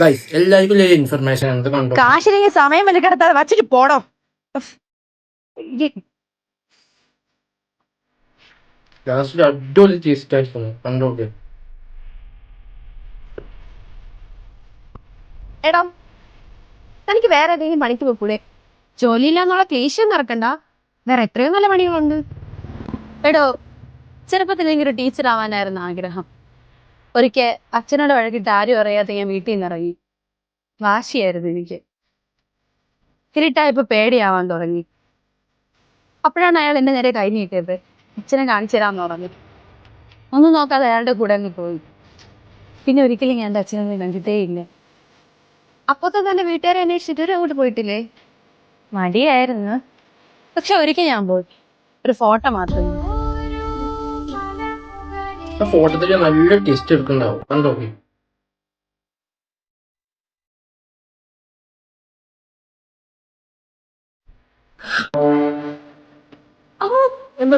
Guys എല്ലാവർക്കും വലിയ information ആണ്, ഇത് കണ്ടോ. കാശിനെങ്കിൽ സമയം വല്ല കിടത്താതെ വച്ചിട്ട് പോടോ. ലാസ്റ്റ് അടിപൊളി ടേസ്റ്റ് ആയിരുന്നു, കണ്ടോക്കെ. എടാ, തനിക്ക് വേറെ ഏതെങ്കിലും പണിക്ക് പോക്കൂടെ? ജോലിയില്ലാന്നുള്ള ക്ലേശം നടക്കണ്ട, വേറെ എത്രയോ നല്ല പണികളുണ്ട്. എടോ, ചെറുപ്പത്തിൽ എനിക്കൊരു ടീച്ചർ ആവാനായിരുന്നു ആഗ്രഹം. ഒരിക്കൽ അച്ഛനോട് വഴക്കിട്ട് ആരും അറിയാതെ ഞാൻ വീട്ടിൽ നിന്ന് ഇറങ്ങി. വാശിയായിരുന്നു എനിക്ക്. ഇരുട്ടായപ്പോ പേടിയാവാൻ തുടങ്ങി. അപ്പോഴാണ് അയാൾ എന്റെ നേരെ കൈ നീട്ടിയത്. അച്ഛനെ കാണിച്ചു തരാന്ന് പറഞ്ഞു. ഒന്നും നോക്കാതെ അയാളുടെ കൂടെ അങ്ങ് പോയി. പിന്നെ ഒരിക്കലും ഞാൻ എൻ്റെ അച്ഛനൊന്നും കണ്ടിട്ടേ ഇല്ല. അപ്പത്തെ തന്നെ വീട്ടുകാരെ അന്വേഷിച്ചിട്ട് ഇതുവരെ അങ്ങോട്ട് പോയിട്ടില്ലേ? മടിയായിരുന്നു, പക്ഷെ ഒരിക്കൽ ഞാൻ പോയി. ഒരു ഫോട്ടോ മാത്രം. ആ ഫോട്ടോത്തിൽ നല്ല ടേസ്റ്റ് എടുക്കുന്നുണ്ടാവും, കണ്ടോക്കെ. എന്താ